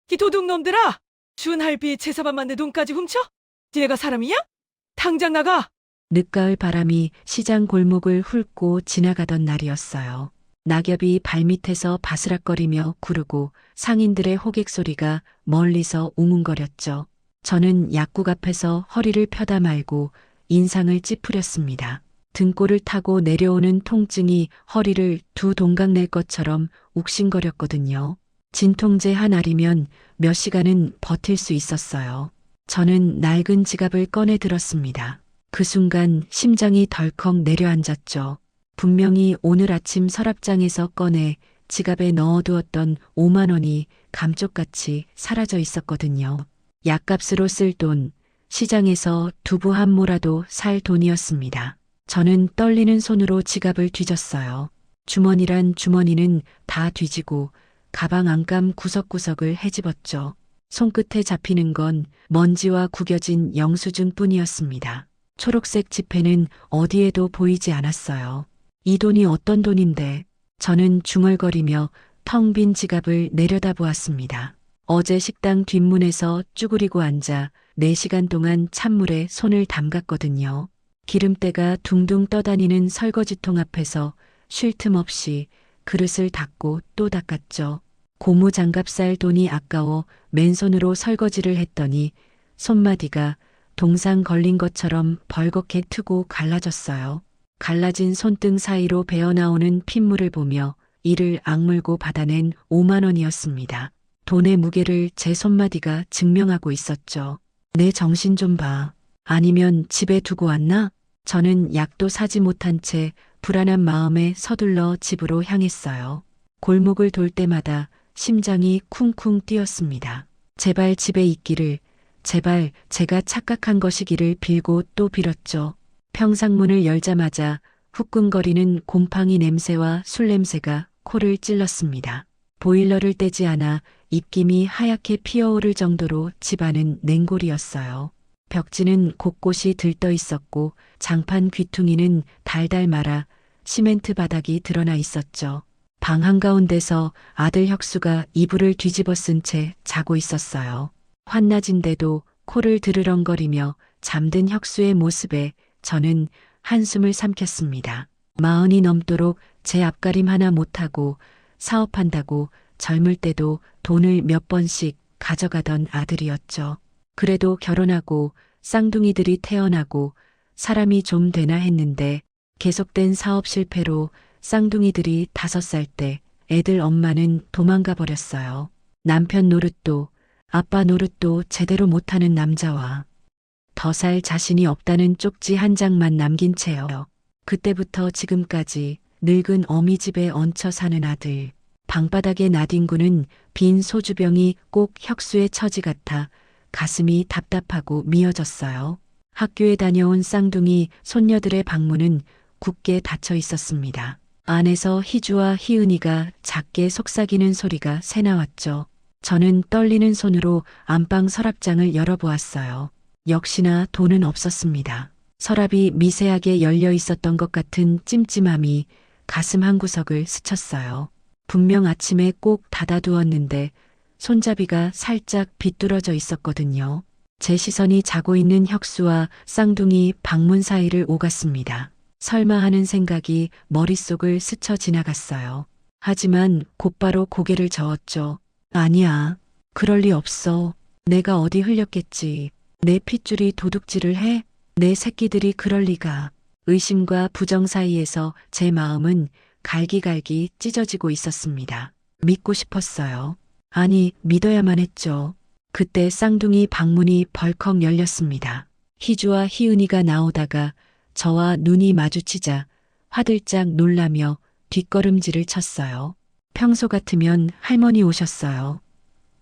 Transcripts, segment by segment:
이 도둑놈들아! 준할비 제사밥 내 돈까지 훔쳐? 니네가 사람이야? 당장 나가! 늦가을 바람이 시장 골목을 훑고 지나가던 날이었어요. 낙엽이 발밑에서 바스락거리며 구르고 상인들의 호객 소리가 멀리서 웅웅거렸죠. 저는 약국 앞에서 허리를 펴다 말고 인상을 찌푸렸습니다. 등골을 타고 내려오는 통증이 허리를 두 동강 낼 것처럼 욱신거렸거든요. 진통제 한 알이면 몇 시간은 버틸 수 있었어요. 저는 낡은 지갑을 꺼내 들었습니다. 그 순간 심장이 덜컥 내려앉았죠. 분명히 오늘 아침 서랍장에서 꺼내 지갑에 넣어두었던 5만 원이 감쪽같이 사라져 있었거든요. 약값으로 쓸 돈, 시장에서 두부 한 모라도 살 돈이었습니다. 저는 떨리는 손으로 지갑을 뒤졌어요. 주머니란 주머니는 다 뒤지고 가방 안감 구석구석을 헤집었죠. 손끝에 잡히는 건 먼지와 구겨진 영수증 뿐이었습니다. 초록색 지폐는 어디에도 보이지 않았어요. 이 돈이 어떤 돈인데? 저는 중얼거리며 텅 빈 지갑을 내려다보았습니다. 어제 식당 뒷문에서 쭈그리고 앉아 4시간 동안 찬물에 손을 담갔거든요. 기름때가 둥둥 떠다니는 설거지통 앞에서 쉴 틈 없이 그릇을 닦고 또 닦았죠. 고무 장갑 살 돈이 아까워 맨손으로 설거지를 했더니 손마디가 동상 걸린 것처럼 벌겋게 트고 갈라졌어요. 갈라진 손등 사이로 배어나오는 핏물을 보며 이를 악물고 받아낸 5만 원이었습니다. 돈의 무게를 제 손마디가 증명하고 있었죠. 내 정신 좀 봐. 아니면 집에 두고 왔나? 저는 약도 사지 못한 채 불안한 마음에 서둘러 집으로 향했어요. 골목을 돌 때마다 심장이 쿵쿵 뛰었습니다. 제발 집에 있기를, 제발 제가 착각한 것이기를 빌고 또 빌었죠. 평상문을 열자마자 후끈거리는 곰팡이 냄새와 술 냄새가 코를 찔렀습니다. 보일러를 떼지 않아 입김이 하얗게 피어오를 정도로 집안은 냉골이었어요. 벽지는 곳곳이 들떠 있었고 장판 귀퉁이는 달달 말아 시멘트 바닥이 드러나 있었죠. 방 한가운데서 아들 혁수가 이불을 뒤집어 쓴 채 자고 있었어요. 환낮인데도 코를 드르렁거리며 잠든 혁수의 모습에 저는 한숨을 삼켰습니다. 40이 넘도록 제 앞가림 하나 못하고 사업한다고 젊을 때도 돈을 몇 번씩 가져가던 아들이었죠. 그래도 결혼하고 쌍둥이들이 태어나고 사람이 좀 되나 했는데 계속된 사업 실패로 쌍둥이들이 5살 때 애들 엄마는 도망가 버렸어요. 남편 노릇도 아빠 노릇도 제대로 못하는 남자와 더 살 자신이 없다는 쪽지 한 장만 남긴 채요. 그때부터 지금까지 늙은 어미 집에 얹혀 사는 아들. 방바닥에 나뒹구는 빈 소주병이 꼭 혁수의 처지 같아 가슴이 답답하고 미어졌어요. 학교에 다녀온 쌍둥이 손녀들의 방문은 굳게 닫혀 있었습니다. 안에서 희주와 희은이가 작게 속삭이는 소리가 새나왔죠. 저는 떨리는 손으로 안방 서랍장을 열어보았어요. 역시나 돈은 없었습니다. 서랍이 미세하게 열려 있었던 것 같은 찜찜함이 가슴 한구석을 스쳤어요. 분명 아침에 꼭 닫아두었는데 손잡이가 살짝 비뚤어져 있었거든요. 제 시선이 자고 있는 혁수와 쌍둥이 방문 사이를 오갔습니다. 설마 하는 생각이 머릿속을 스쳐 지나갔어요. 하지만 곧바로 고개를 저었죠. 아니야. 그럴 리 없어. 내가 어디 흘렸겠지. 내 핏줄이 도둑질을 해? 내 새끼들이 그럴 리가. 의심과 부정 사이에서 제 마음은 갈기갈기 찢어지고 있었습니다. 믿고 싶었어요. 아니, 믿어야만 했죠. 그때 쌍둥이 방문이 벌컥 열렸습니다. 희주와 희은이가 나오다가 저와 눈이 마주치자 화들짝 놀라며 뒷걸음질을 쳤어요. 평소 같으면 할머니 오셨어요.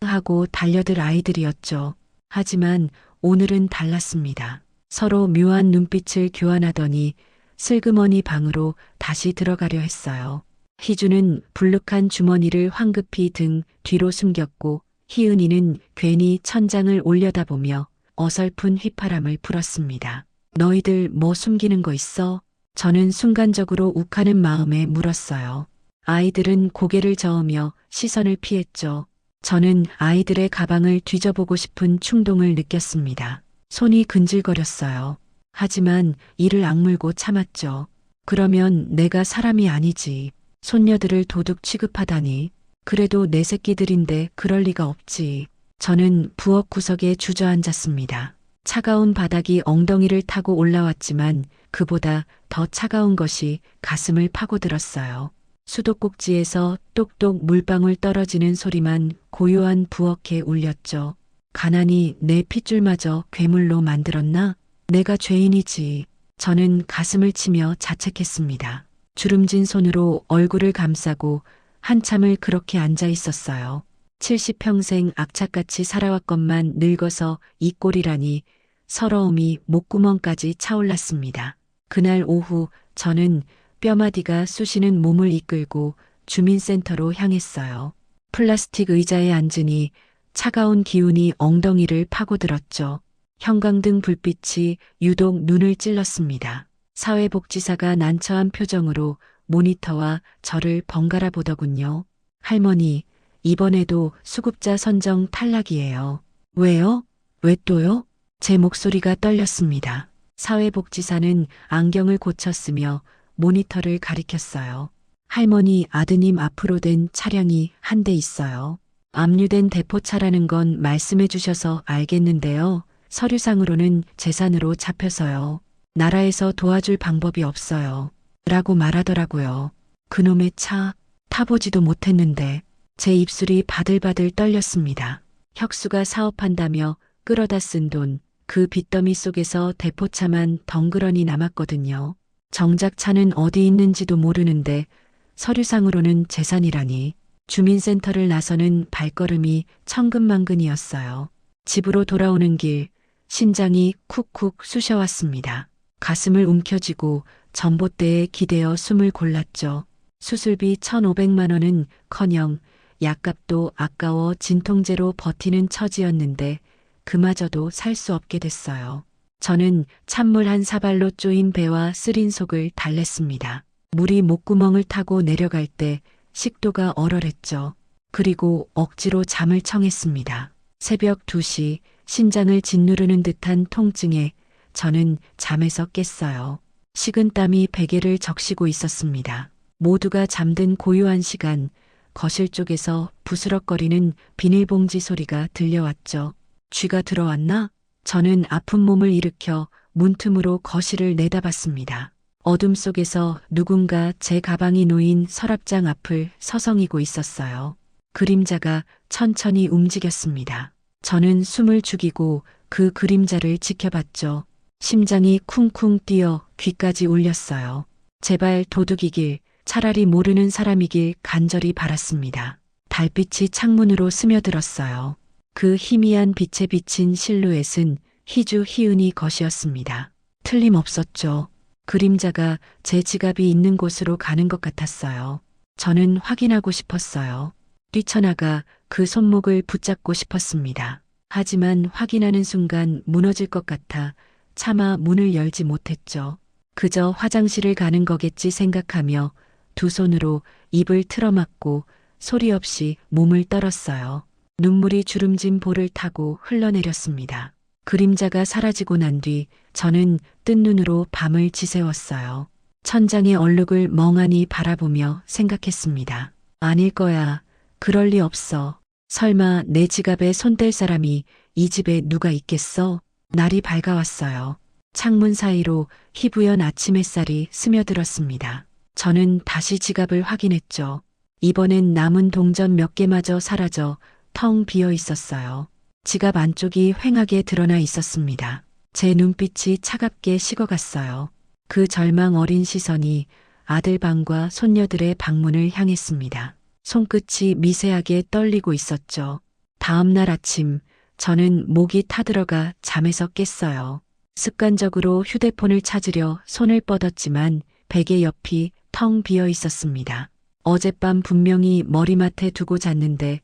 하고 달려들 아이들이었죠. 하지만 오늘은 달랐습니다. 서로 묘한 눈빛을 교환하더니 슬그머니 방으로 다시 들어가려 했어요. 희주는 불룩한 주머니를 황급히 등 뒤로 숨겼고 희은이는 괜히 천장을 올려다보며 어설픈 휘파람을 불었습니다. 너희들 뭐 숨기는 거 있어? 저는 순간적으로 욱하는 마음에 물었어요. 아이들은 고개를 저으며 시선을 피했죠. 저는 아이들의 가방을 뒤져보고 싶은 충동을 느꼈습니다. 손이 근질거렸어요. 하지만 이를 악물고 참았죠. 그러면 내가 사람이 아니지. 손녀들을 도둑 취급하다니. 그래도 내 새끼들인데 그럴 리가 없지. 저는 부엌 구석에 주저앉았습니다. 차가운 바닥이 엉덩이를 타고 올라왔지만 그보다 더 차가운 것이 가슴을 파고들었어요. 수도꼭지에서 똑똑 물방울 떨어지는 소리만 고요한 부엌에 울렸죠. 가난이 내 핏줄마저 괴물로 만들었나? 내가 죄인이지. 저는 가슴을 치며 자책했습니다. 주름진 손으로 얼굴을 감싸고 한참을 그렇게 앉아 있었어요. 70평생 악착같이 살아왔건만 늙어서 이 꼴이라니 서러움이 목구멍까지 차올랐습니다. 그날 오후 저는 뼈마디가 쑤시는 몸을 이끌고 주민센터로 향했어요. 플라스틱 의자에 앉으니 차가운 기운이 엉덩이를 파고들었죠. 형광등 불빛이 유독 눈을 찔렀습니다. 사회복지사가 난처한 표정으로 모니터와 저를 번갈아 보더군요. 할머니, 이번에도 수급자 선정 탈락이에요. 왜요? 왜 또요? 제 목소리가 떨렸습니다. 사회복지사는 안경을 고쳤으며 모니터를 가리켰어요. 할머니 아드님 앞으로 된 차량이 한 대 있어요. 압류된 대포차라는 건 말씀해 주셔서 알겠는데요. 서류상으로는 재산으로 잡혀서요. 나라에서 도와줄 방법이 없어요. 라고 말하더라고요. 그놈의 차 타보지도 못했는데 제 입술이 바들바들 떨렸습니다. 혁수가 사업한다며 끌어다 쓴 돈, 그 빚더미 속에서 대포차만 덩그러니 남았거든요. 정작 차는 어디 있는지도 모르는데 서류상으로는 재산이라니. 주민센터를 나서는 발걸음이 천근만근이었어요. 집으로 돌아오는 길, 심장이 쿡쿡 쑤셔왔습니다. 가슴을 움켜쥐고 전봇대에 기대어 숨을 골랐죠. 수술비 1,500만 원은 커녕 약값도 아까워 진통제로 버티는 처지였는데 그마저도 살 수 없게 됐어요. 저는 찬물 한 사발로 쪼인 배와 쓰린 속을 달랬습니다. 물이 목구멍을 타고 내려갈 때 식도가 얼얼했죠. 그리고 억지로 잠을 청했습니다. 새벽 2시 심장을 짓누르는 듯한 통증에 저는 잠에서 깼어요. 식은땀이 베개를 적시고 있었습니다. 모두가 잠든 고요한 시간, 거실 쪽에서 부스럭거리는 비닐봉지 소리가 들려왔죠. 쥐가 들어왔나? 저는 아픈 몸을 일으켜 문틈으로 거실을 내다봤습니다. 어둠 속에서 누군가 제 가방이 놓인 서랍장 앞을 서성이고 있었어요. 그림자가 천천히 움직였습니다. 저는 숨을 죽이고 그 그림자를 지켜봤죠. 심장이 쿵쿵 뛰어 귀까지 울렸어요. 제발 도둑이길, 차라리 모르는 사람이길 간절히 바랐습니다. 달빛이 창문으로 스며들었어요. 그 희미한 빛에 비친 실루엣은 희주 희은이 것이었습니다. 틀림없었죠. 그림자가 제 지갑이 있는 곳으로 가는 것 같았어요. 저는 확인하고 싶었어요. 뛰쳐나가 그 손목을 붙잡고 싶었습니다. 하지만 확인하는 순간 무너질 것 같아 차마 문을 열지 못했죠. 그저 화장실을 가는 거겠지 생각하며 두 손으로 입을 틀어막고 소리 없이 몸을 떨었어요. 눈물이 주름진 볼을 타고 흘러내렸습니다. 그림자가 사라지고 난 뒤 저는 뜬 눈으로 밤을 지새웠어요. 천장의 얼룩을 멍하니 바라보며 생각했습니다. 아닐 거야. 그럴 리 없어. 설마 내 지갑에 손 댈 사람이 이 집에 누가 있겠어? 날이 밝아왔어요. 창문 사이로 희부연 아침 햇살이 스며들었습니다. 저는 다시 지갑을 확인했죠. 이번엔 남은 동전 몇 개마저 사라져 텅 비어 있었어요. 지갑 안쪽이 휑하게 드러나 있었습니다. 제 눈빛이 차갑게 식어갔어요. 그 절망 어린 시선이 아들 방과 손녀들의 방문을 향했습니다. 손끝이 미세하게 떨리고 있었죠. 다음 날 아침 저는 목이 타들어가 잠에서 깼어요. 습관적으로 휴대폰을 찾으려 손을 뻗었지만 베개 옆이 텅 비어 있었습니다. 어젯밤 분명히 머리맡에 두고 잤는데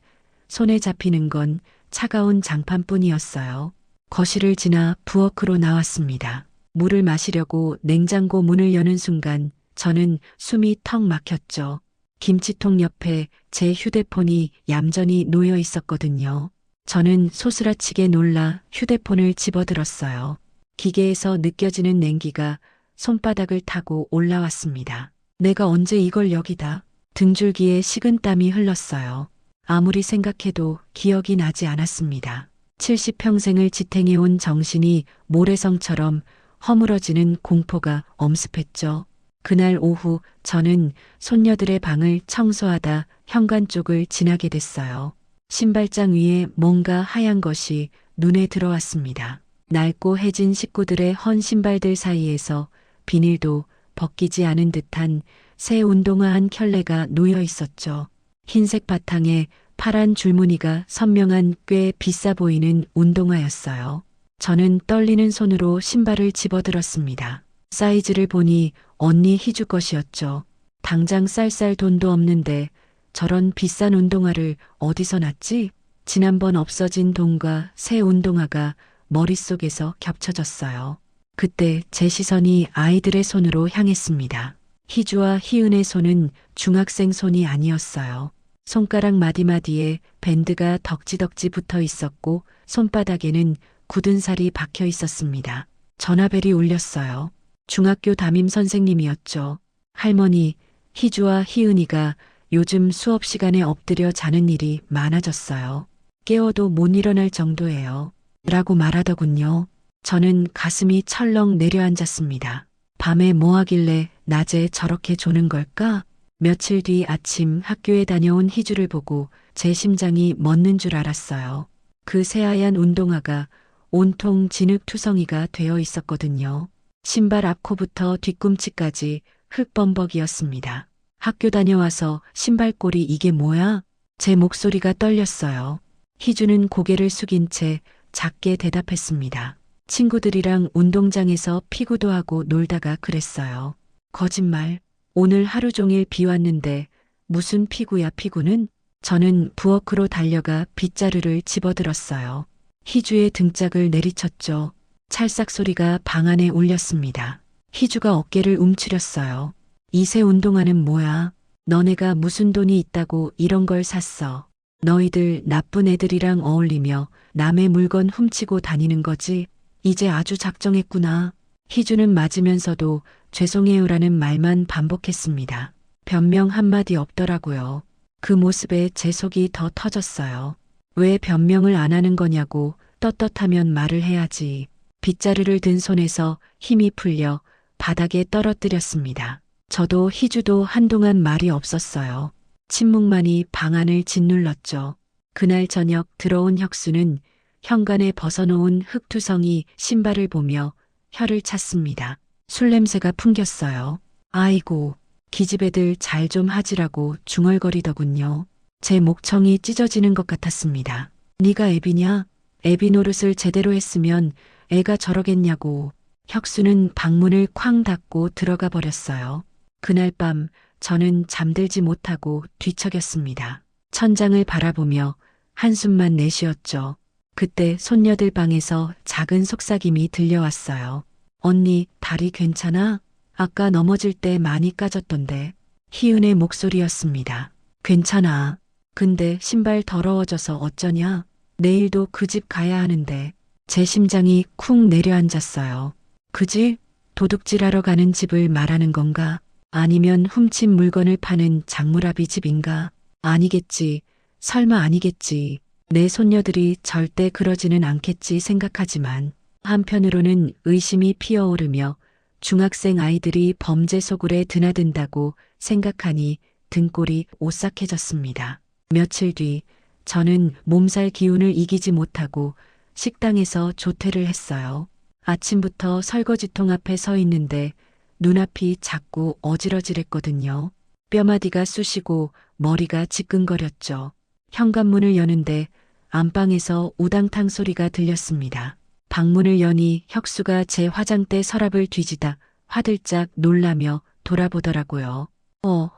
손에 잡히는 건 차가운 장판뿐이었어요. 거실을 지나 부엌으로 나왔습니다. 물을 마시려고 냉장고 문을 여는 순간 저는 숨이 턱 막혔죠. 김치통 옆에 제 휴대폰이 얌전히 놓여 있었거든요. 저는 소스라치게 놀라 휴대폰을 집어들었어요. 기계에서 느껴지는 냉기가 손바닥을 타고 올라왔습니다. 내가 언제 이걸 여기다. 등줄기에 식은땀이 흘렀어요. 아무리 생각해도 기억이 나지 않았습니다. 70평생을 지탱해온 정신이 모래성처럼 허물어지는 공포가 엄습했죠. 그날 오후 저는 손녀들의 방을 청소하다 현관 쪽을 지나게 됐어요. 신발장 위에 뭔가 하얀 것이 눈에 들어왔습니다. 낡고 해진 식구들의 헌 신발들 사이에서 비닐도 벗기지 않은 듯한 새 운동화 한 켤레가 놓여 있었죠. 흰색 바탕에 파란 줄무늬가 선명한 꽤 비싸 보이는 운동화였어요. 저는 떨리는 손으로 신발을 집어들었습니다. 사이즈를 보니 언니 희주 것이었죠. 당장 쌀 돈도 없는데 저런 비싼 운동화를 어디서 났지? 지난번 없어진 돈과 새 운동화가 머릿속에서 겹쳐졌어요. 그때 제 시선이 아이들의 손으로 향했습니다. 희주와 희은의 손은 중학생 손이 아니었어요. 손가락 마디마디에 밴드가 덕지덕지 붙어 있었고 손바닥에는 굳은 살이 박혀 있었습니다. 전화벨이 울렸어요. 중학교 담임 선생님이었죠. 할머니, 희주와 희은이가 요즘 수업 시간에 엎드려 자는 일이 많아졌어요. 깨워도 못 일어날 정도예요. 라고 말하더군요. 저는 가슴이 철렁 내려앉았습니다. 밤에 뭐 하길래 낮에 저렇게 조는 걸까? 며칠 뒤 아침 학교에 다녀온 희주를 보고 제 심장이 멎는 줄 알았어요. 그 새하얀 운동화가 온통 진흙투성이가 되어 있었거든요. 신발 앞코부터 뒤꿈치까지 흙범벅이었습니다. 학교 다녀와서 신발꼴이 이게 뭐야? 제 목소리가 떨렸어요. 희주는 고개를 숙인 채 작게 대답했습니다. 친구들이랑 운동장에서 피구도 하고 놀다가 그랬어요. 거짓말. 오늘 하루 종일 비 왔는데 무슨 피구야 피구는? 저는 부엌으로 달려가 빗자루를 집어들었어요. 희주의 등짝을 내리쳤죠. 찰싹 소리가 방 안에 울렸습니다. 희주가 어깨를 움츠렸어요. 이 새 운동화는 뭐야? 너네가 무슨 돈이 있다고 이런 걸 샀어. 너희들 나쁜 애들이랑 어울리며 남의 물건 훔치고 다니는 거지? 이제 아주 작정했구나. 희주는 맞으면서도 죄송해요라는 말만 반복했습니다. 변명 한마디 없더라고요. 그 모습에 제 속이 더 터졌어요. 왜 변명을 안 하는 거냐고 떳떳하면 말을 해야지. 빗자루를 든 손에서 힘이 풀려 바닥에 떨어뜨렸습니다. 저도 희주도 한동안 말이 없었어요. 침묵만이 방 안을 짓눌렀죠. 그날 저녁 들어온 혁수는 현관에 벗어놓은 흙투성이 신발을 보며 혀를 찼습니다. 술 냄새가 풍겼어요. 아이고, 기집애들 잘 좀 하지라고 중얼거리더군요. 제 목청이 찢어지는 것 같았습니다. 네가 애비냐? 애비 노릇을 제대로 했으면 애가 저러겠냐고. 혁수는 방문을 쾅 닫고 들어가 버렸어요. 그날 밤 저는 잠들지 못하고 뒤척였습니다. 천장을 바라보며 한숨만 내쉬었죠. 그때 손녀들 방에서 작은 속삭임이 들려왔어요. 언니, 다리 괜찮아? 아까 넘어질 때 많이 까졌던데. 희은의 목소리였습니다. 괜찮아. 근데 신발 더러워져서 어쩌냐? 내일도 그 집 가야 하는데. 제 심장이 쿵 내려앉았어요. 그 집? 도둑질하러 가는 집을 말하는 건가? 아니면 훔친 물건을 파는 장무라비 집인가? 아니겠지. 설마 아니겠지. 내 손녀들이 절대 그러지는 않겠지 생각하지만 한편으로는 의심이 피어오르며 중학생 아이들이 범죄 소굴에 드나든다고 생각하니 등골이 오싹해졌습니다. 며칠 뒤 저는 몸살 기운을 이기지 못하고 식당에서 조퇴를 했어요. 아침부터 설거지통 앞에 서 있는데 눈앞이 자꾸 어지러지랬거든요. 뼈마디가 쑤시고 머리가 지끈거렸죠. 현관문을 여는데 안방에서 우당탕 소리가 들렸습니다. 방문을 여니 혁수가 제 화장대 서랍을 뒤지다 화들짝 놀라며 돌아보더라고요.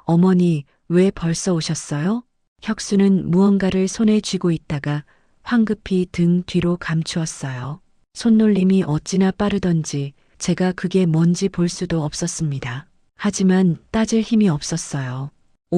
어머니, 왜 벌써 오셨어요? 혁수는 무언가를 손에 쥐고 있다가 황급히 등 뒤로 감추었어요. 손놀림이 어찌나 빠르던지 제가 그게 뭔지 볼 수도 없었습니다. 하지만 따질 힘이 없었어요.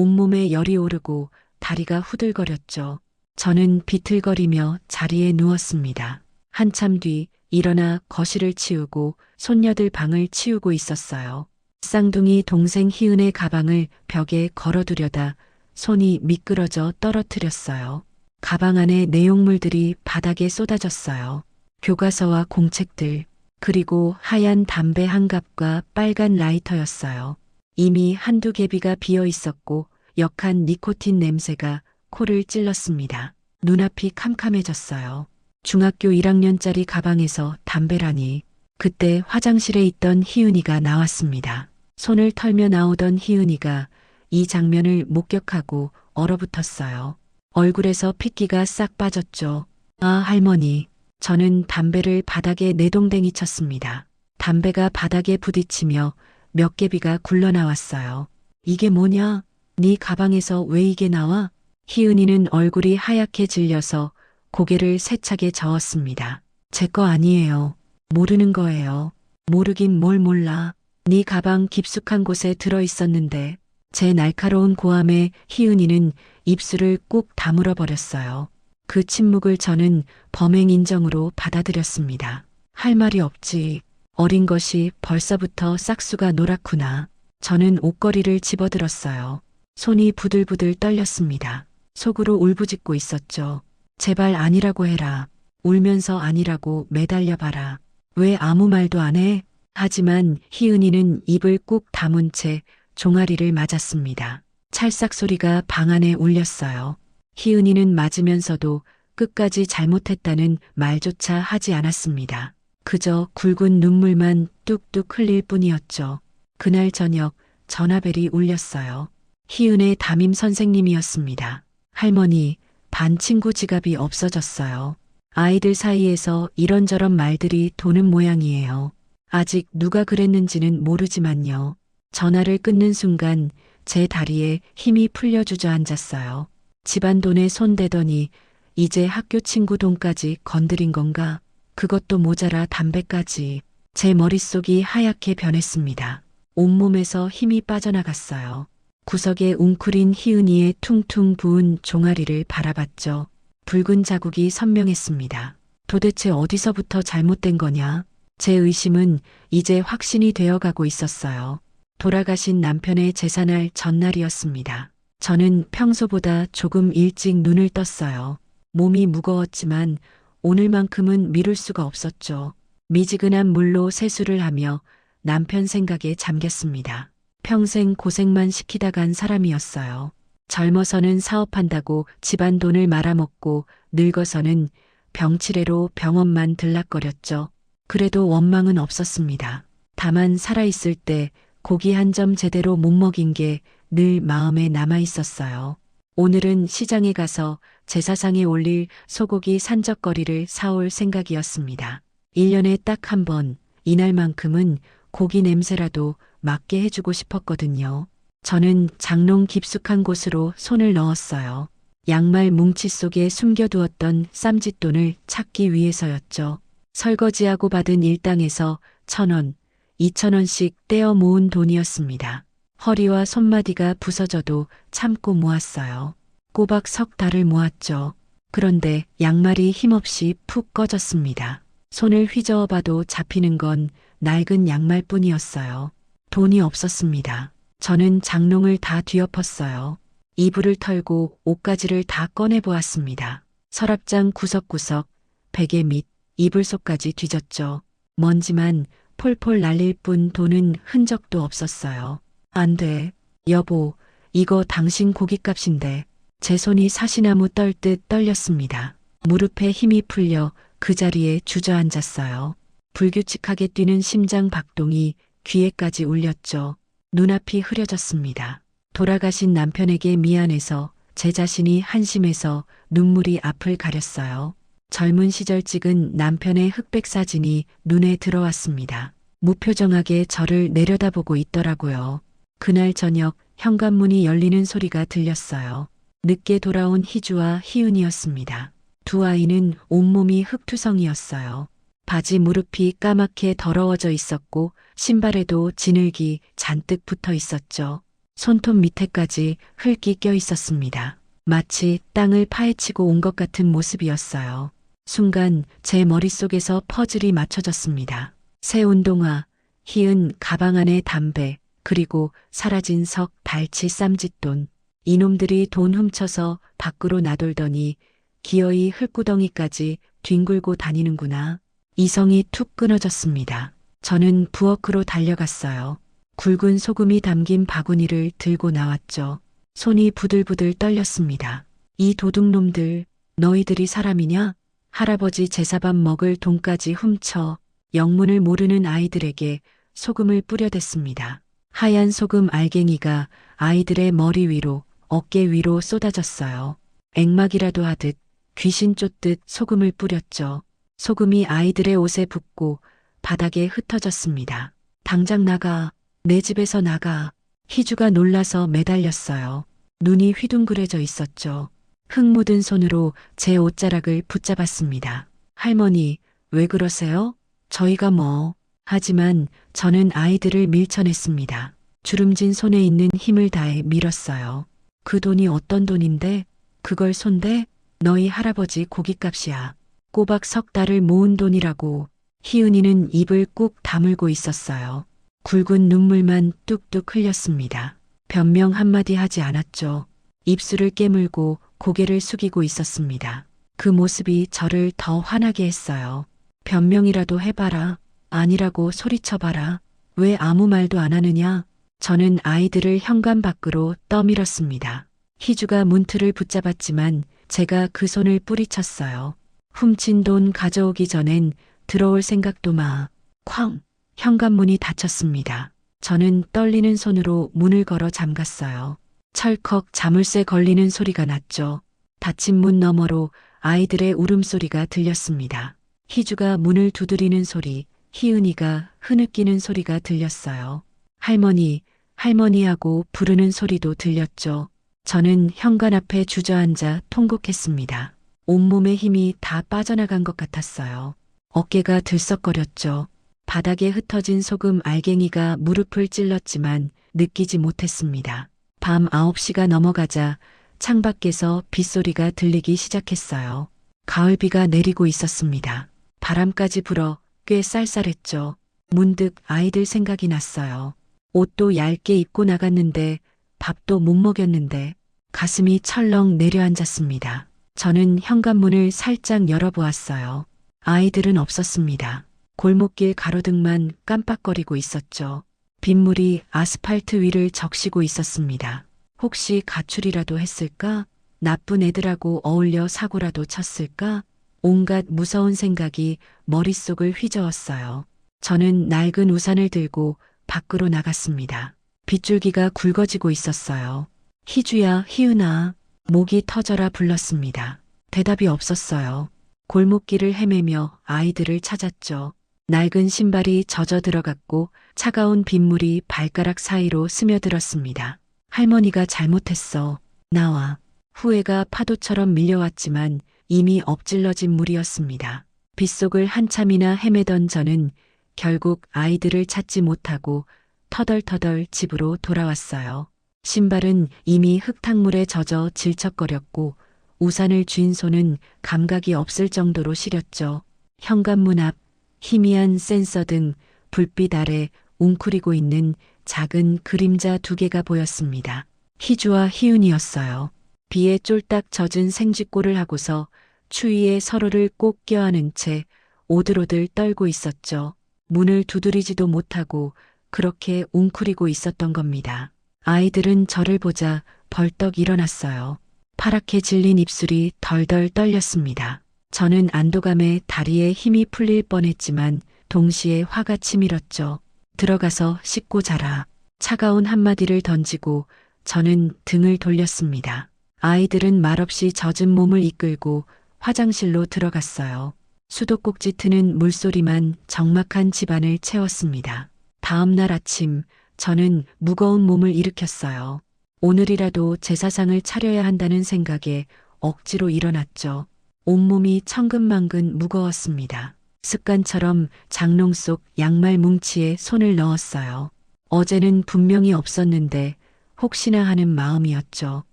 온몸에 열이 오르고 다리가 후들거렸죠. 저는 비틀거리며 자리에 누웠습니다. 한참 뒤 일어나 거실을 치우고 손녀들 방을 치우고 있었어요. 쌍둥이 동생 희은의 가방을 벽에 걸어두려다 손이 미끄러져 떨어뜨렸어요. 가방 안에 내용물들이 바닥에 쏟아졌어요. 교과서와 공책들, 그리고 하얀 담배 한 갑과 빨간 라이터였어요. 이미 한두 개비가 비어 있었고 역한 니코틴 냄새가 코를 찔렀습니다. 눈앞이 캄캄해졌어요. 중학교 1학년짜리 가방에서 담배라니. 그때 화장실에 있던 희은이가 나왔습니다. 손을 털며 나오던 희은이가 이 장면을 목격하고 얼어붙었어요. 얼굴에서 핏기가 싹 빠졌죠. 아, 할머니. 저는 담배를 바닥에 내동댕이 쳤습니다. 담배가 바닥에 부딪히며 몇 개비가 굴러나왔어요. 이게 뭐냐? 네 가방에서 왜 이게 나와? 희은이는 얼굴이 하얗게 질려서 고개를 세차게 저었습니다. 제 거 아니에요. 모르는 거예요. 모르긴 뭘 몰라. 네 가방 깊숙한 곳에 들어 있었는데. 제 날카로운 고함에 희은이는 입술을 꾹 다물어 버렸어요. 그 침묵을 저는 범행 인정으로 받아들였습니다. 할 말이 없지. 어린 것이 벌써부터 싹수가 노랗구나. 저는 옷걸이를 집어들었어요. 손이 부들부들 떨렸습니다. 속으로 울부짖고 있었죠. 제발 아니라고 해라. 울면서 아니라고 매달려봐라. 왜 아무 말도 안 해? 하지만 희은이는 입을 꾹 다문 채 종아리를 맞았습니다. 찰싹 소리가 방 안에 울렸어요. 희은이는 맞으면서도 끝까지 잘못했다는 말조차 하지 않았습니다. 그저 굵은 눈물만 뚝뚝 흘릴 뿐이었죠. 그날 저녁 전화벨이 울렸어요. 희은의 담임 선생님이었습니다. 할머니, 반 친구 지갑이 없어졌어요. 아이들 사이에서 이런저런 말들이 도는 모양이에요. 아직 누가 그랬는지는 모르지만요. 전화를 끊는 순간 제 다리에 힘이 풀려 주저앉았어요. 집안 돈에 손대더니 이제 학교 친구 돈까지 건드린 건가? 그것도 모자라 담배까지. 제 머릿속이 하얗게 변했습니다. 온몸에서 힘이 빠져나갔어요. 구석에 웅크린 희은이의 퉁퉁 부은 종아리를 바라봤죠. 붉은 자국이 선명했습니다. 도대체 어디서부터 잘못된 거냐? 제 의심은 이제 확신이 되어가고 있었어요. 돌아가신 남편의 제사날 전날이었습니다. 저는 평소보다 조금 일찍 눈을 떴어요. 몸이 무거웠지만 오늘만큼은 미룰 수가 없었죠. 미지근한 물로 세수를 하며 남편 생각에 잠겼습니다. 평생 고생만 시키다 간 사람이었어요. 젊어서는 사업한다고 집안 돈을 말아먹고 늙어서는 병치레로 병원만 들락거렸죠. 그래도 원망은 없었습니다. 다만 살아있을 때 고기 한 점 제대로 못 먹인 게 늘 마음에 남아 있었어요. 오늘은 시장에 가서 제사상에 올릴 소고기 산적거리를 사올 생각이었습니다. 1년에 딱 한 번, 이날만큼은 고기 냄새라도 맡게 해주고 싶었거든요. 저는 장롱 깊숙한 곳으로 손을 넣었어요. 양말 뭉치 속에 숨겨두었던 쌈짓돈을 찾기 위해서였죠. 설거지하고 받은 일당에서 1,000원, 2,000원씩 떼어 모은 돈이었습니다. 허리와 손마디가 부서져도 참고 모았어요. 꼬박 석 달을 모았죠. 그런데 양말이 힘없이 푹 꺼졌습니다. 손을 휘저어봐도 잡히는 건 낡은 양말뿐이었어요. 돈이 없었습니다. 저는 장롱을 다 뒤엎었어요. 이불을 털고 옷가지를 다 꺼내보았습니다. 서랍장 구석구석, 베개 밑, 이불 속까지 뒤졌죠. 먼지만 폴폴 날릴 뿐 돈은 흔적도 없었어요. 안 돼. 여보, 이거 당신 고깃값인데. 제 손이 사시나무 떨듯 떨렸습니다. 무릎에 힘이 풀려 그 자리에 주저앉았어요. 불규칙하게 뛰는 심장 박동이 귀에까지 울렸죠. 눈앞이 흐려졌습니다. 돌아가신 남편에게 미안해서 제 자신이 한심해서 눈물이 앞을 가렸어요. 젊은 시절 찍은 남편의 흑백 사진이 눈에 들어왔습니다. 무표정하게 저를 내려다보고 있더라고요. 그날 저녁 현관문이 열리는 소리가 들렸어요. 늦게 돌아온 희주와 희은이었습니다. 두 아이는 온몸이 흙투성이었어요. 바지 무릎이 까맣게 더러워져 있었고 신발에도 진흙이 잔뜩 붙어 있었죠. 손톱 밑에까지 흙이 껴 있었습니다. 마치 땅을 파헤치고 온 것 같은 모습이었어요. 순간 제 머릿속에서 퍼즐이 맞춰졌습니다. 새 운동화, 희은 가방 안에 담배, 그리고 사라진 석, 달치, 쌈짓돈. 이놈들이 돈 훔쳐서 밖으로 나돌더니 기어이 흙구덩이까지 뒹굴고 다니는구나. 이성이 툭 끊어졌습니다. 저는 부엌으로 달려갔어요. 굵은 소금이 담긴 바구니를 들고 나왔죠. 손이 부들부들 떨렸습니다. 이 도둑놈들, 너희들이 사람이냐? 할아버지 제사밥 먹을 돈까지 훔쳐 영문을 모르는 아이들에게 소금을 뿌려댔습니다. 하얀 소금 알갱이가 아이들의 머리 위로, 어깨 위로 쏟아졌어요. 액막이라도 하듯 귀신 쫓듯 소금을 뿌렸죠. 소금이 아이들의 옷에 붙고 바닥에 흩어졌습니다. 당장 나가, 내 집에서 나가. 희주가 놀라서 매달렸어요. 눈이 휘둥그레져 있었죠. 흙 묻은 손으로 제 옷자락을 붙잡았습니다. 할머니, 왜 그러세요? 저희가 뭐. 하지만 저는 아이들을 밀쳐냈습니다. 주름진 손에 있는 힘을 다해 밀었어요. 그 돈이 어떤 돈인데? 그걸 손대? 너희 할아버지 고깃값이야. 꼬박 석 달을 모은 돈이라고. 희은이는 입을 꾹 다물고 있었어요. 굵은 눈물만 뚝뚝 흘렸습니다. 변명 한마디 하지 않았죠. 입술을 깨물고 고개를 숙이고 있었습니다. 그 모습이 저를 더 화나게 했어요. 변명이라도 해봐라. 아니라고 소리쳐봐라. 왜 아무 말도 안 하느냐? 저는 아이들을 현관 밖으로 떠밀었습니다. 희주가 문틀을 붙잡았지만 제가 그 손을 뿌리쳤어요. 훔친 돈 가져오기 전엔 들어올 생각도 마. 쾅! 현관문이 닫혔습니다. 저는 떨리는 손으로 문을 걸어 잠갔어요. 철컥 자물쇠 걸리는 소리가 났죠. 닫힌 문 너머로 아이들의 울음소리가 들렸습니다. 희주가 문을 두드리는 소리, 희은이가 흐느끼는 소리가 들렸어요. 할머니, 할머니 하고 부르는 소리도 들렸죠. 저는 현관 앞에 주저앉아 통곡했습니다. 온몸의 힘이 다 빠져나간 것 같았어요. 어깨가 들썩거렸죠. 바닥에 흩어진 소금 알갱이가 무릎을 찔렀지만 느끼지 못했습니다. 밤 9시가 넘어가자 창밖에서 빗소리가 들리기 시작했어요. 가을비가 내리고 있었습니다. 바람까지 불어 꽤 쌀쌀했죠. 문득 아이들 생각이 났어요. 옷도 얇게 입고 나갔는데 밥도 못 먹였는데 가슴이 철렁 내려앉았습니다. 저는 현관문을 살짝 열어보았어요. 아이들은 없었습니다. 골목길 가로등만 깜빡거리고 있었죠. 빗물이 아스팔트 위를 적시고 있었습니다. 혹시 가출이라도 했을까? 나쁜 애들하고 어울려 사고라도 쳤을까? 온갖 무서운 생각이 머릿속을 휘저었어요. 저는 낡은 우산을 들고 밖으로 나갔습니다. 빗줄기가 굵어지고 있었어요. 희주야, 희은아. 목이 터져라 불렀습니다. 대답이 없었어요. 골목길을 헤매며 아이들을 찾았죠. 낡은 신발이 젖어 들어갔고 차가운 빗물이 발가락 사이로 스며들었습니다. 할머니가 잘못했어. 나와. 후회가 파도처럼 밀려왔지만 이미 엎질러진 물이었습니다. 빗속을 한참이나 헤매던 저는 결국 아이들을 찾지 못하고 터덜터덜 집으로 돌아왔어요. 신발은 이미 흙탕물에 젖어 질척거렸고 우산을 쥔 손은 감각이 없을 정도로 시렸죠. 현관문 앞 희미한 센서 등 불빛 아래 웅크리고 있는 작은 그림자 2개가 보였습니다. 희주와 희은이었어요. 비에 쫄딱 젖은 생쥐꼴을 하고서 추위에 서로를 꼭 껴안은 채 오들오들 떨고 있었죠. 문을 두드리지도 못하고 그렇게 웅크리고 있었던 겁니다. 아이들은 저를 보자 벌떡 일어났어요. 파랗게 질린 입술이 덜덜 떨렸습니다. 저는 안도감에 다리에 힘이 풀릴 뻔했지만 동시에 화가 치밀었죠. 들어가서 씻고 자라. 차가운 한마디를 던지고 저는 등을 돌렸습니다. 아이들은 말없이 젖은 몸을 이끌고 화장실로 들어갔어요. 수도꼭지 트는 물소리만 적막한 집안을 채웠습니다. 다음 날 아침 저는 무거운 몸을 일으켰어요. 오늘이라도 제사상을 차려야 한다는 생각에 억지로 일어났죠. 온몸이 천근만근 무거웠습니다. 습관처럼 장롱 속 양말 뭉치에 손을 넣었어요. 어제는 분명히 없었는데 혹시나 하는 마음이었죠.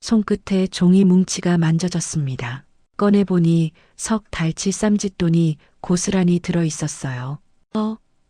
손끝에 종이 뭉치가 만져졌습니다. 꺼내보니 석 달치 쌈짓돈이 고스란히 들어 있었어요.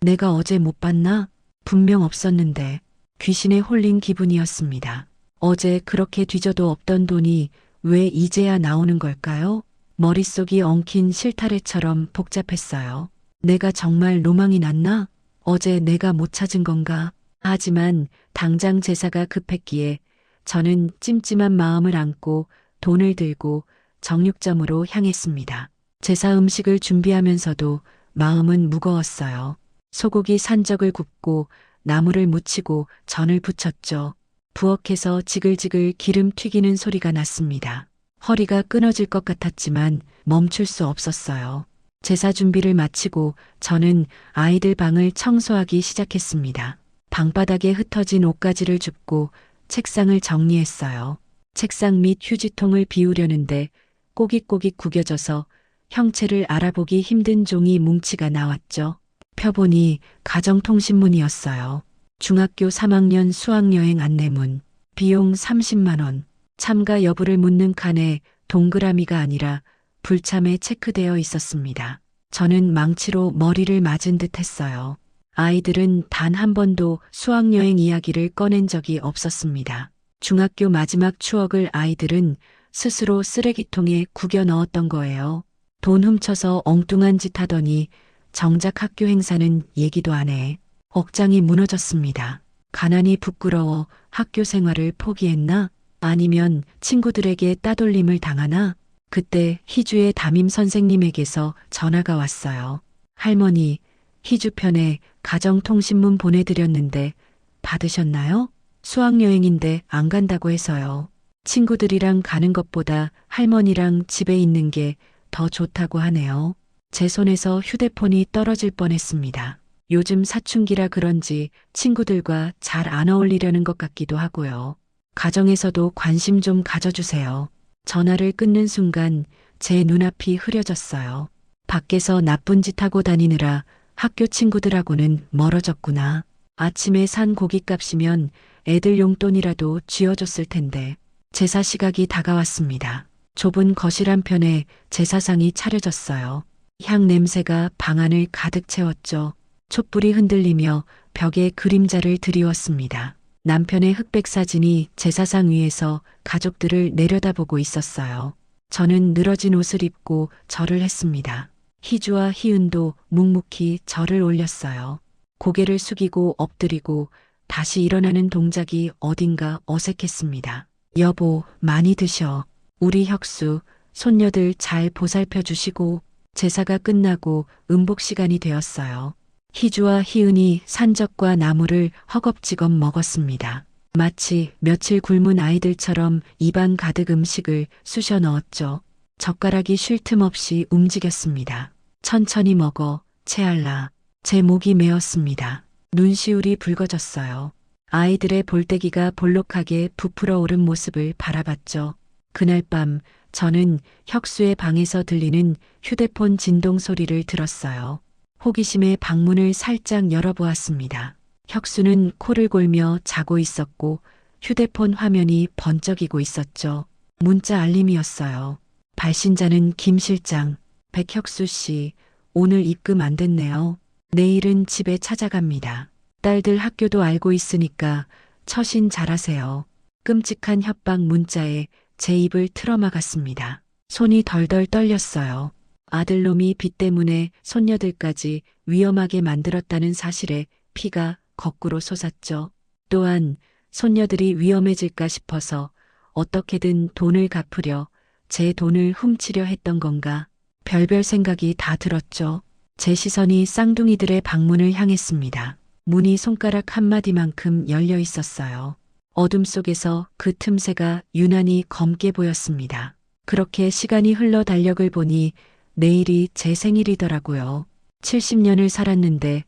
내가 어제 못 봤나? 분명 없었는데 귀신에 홀린 기분이었습니다. 어제 그렇게 뒤져도 없던 돈이 왜 이제야 나오는 걸까요? 머릿속이 엉킨 실타래처럼 복잡했어요. 내가 정말 로망이 났나? 어제 내가 못 찾은 건가? 하지만 당장 제사가 급했기에 저는 찜찜한 마음을 안고 돈을 들고 정육점으로 향했습니다. 제사 음식을 준비하면서도 마음은 무거웠어요. 소고기 산적을 굽고 나물을 무치고 전을 부쳤죠. 부엌에서 지글지글 기름 튀기는 소리가 났습니다. 허리가 끊어질 것 같았지만 멈출 수 없었어요. 제사 준비를 마치고 저는 아이들 방을 청소하기 시작했습니다. 방바닥에 흩어진 옷가지를 줍고 책상을 정리했어요. 책상 밑 휴지통을 비우려는데 꼬깃꼬깃 구겨져서 형체를 알아보기 힘든 종이 뭉치가 나왔죠. 펴보니 가정통신문이었어요. 중학교 3학년 수학여행 안내문. 비용 30만 원. 참가 여부를 묻는 칸에 동그라미가 아니라 불참에 체크되어 있었습니다. 저는 망치로 머리를 맞은 듯 했어요. 아이들은 단 한 번도 수학여행 이야기를 꺼낸 적이 없었습니다. 중학교 마지막 추억을 아이들은 스스로 쓰레기통에 구겨 넣었던 거예요. 돈 훔쳐서 엉뚱한 짓 하더니 정작 학교 행사는 얘기도 안 해. 억장이 무너졌습니다. 가난이 부끄러워 학교 생활을 포기했나? 아니면 친구들에게 따돌림을 당하나? 그때 희주의 담임 선생님에게서 전화가 왔어요. 할머니, 희주 편에 가정통신문 보내드렸는데 받으셨나요? 수학여행인데 안 간다고 해서요. 친구들이랑 가는 것보다 할머니랑 집에 있는 게 더 좋다고 하네요. 제 손에서 휴대폰이 떨어질 뻔했습니다. 요즘 사춘기라 그런지 친구들과 잘 안 어울리려는 것 같기도 하고요. 가정에서도 관심 좀 가져주세요. 전화를 끊는 순간 제 눈앞이 흐려졌어요. 밖에서 나쁜 짓 하고 다니느라 학교 친구들하고는 멀어졌구나. 아침에 산 고깃값이면 애들 용돈이라도 쥐어줬을 텐데. 제사 시각이 다가왔습니다. 좁은 거실 한편에 제사상이 차려졌어요. 향 냄새가 방 안을 가득 채웠죠. 촛불이 흔들리며 벽에 그림자를 드리웠습니다. 남편의 흑백 사진이 제사상 위에서 가족들을 내려다보고 있었어요. 저는 늘어진 옷을 입고 절을 했습니다. 희주와 희은도 묵묵히 절을 올렸어요. 고개를 숙이고 엎드리고 다시 일어나는 동작이 어딘가 어색했습니다. 여보, 많이 드셔. 우리 혁수, 손녀들 잘 보살펴 주시고. 제사가 끝나고 음복 시간이 되었어요. 희주와 희은이 산적과 나물을 허겁지겁 먹었습니다. 마치 며칠 굶은 아이들처럼 입안 가득 음식을 쑤셔 넣었죠. 젓가락이 쉴 틈 없이 움직였습니다. 천천히 먹어, 채알라. 제 목이 메었습니다. 눈시울이 붉어졌어요. 아이들의 볼때기가 볼록하게 부풀어 오른 모습을 바라봤죠. 그날 밤 저는 혁수의 방에서 들리는 휴대폰 진동 소리를 들었어요. 호기심에 방문을 살짝 열어보았습니다. 혁수는 코를 골며 자고 있었고 휴대폰 화면이 번쩍이고 있었죠. 문자 알림이었어요. 발신자는 김 실장. 백혁수 씨, 오늘 입금 안 됐네요. 내일은 집에 찾아갑니다. 딸들 학교도 알고 있으니까 처신 잘하세요. 끔찍한 협박 문자에 제 입을 틀어막았습니다. 손이 덜덜 떨렸어요. 아들놈이 빚 때문에 손녀들까지 위험하게 만들었다는 사실에 피가 거꾸로 솟았죠. 또한 손녀들이 위험해질까 싶어서 어떻게든 돈을 갚으려 제 돈을 훔치려 했던 건가. 별별 생각이 다 들었죠. 제 시선이 쌍둥이들의 방문을 향했습니다. 문이 손가락 한마디만큼 열려 있었어요. 어둠 속에서 그 틈새가 유난히 검게 보였습니다. 그렇게 시간이 흘러 달력을 보니 내일이 제 생일이더라고요. 70년을 살았는데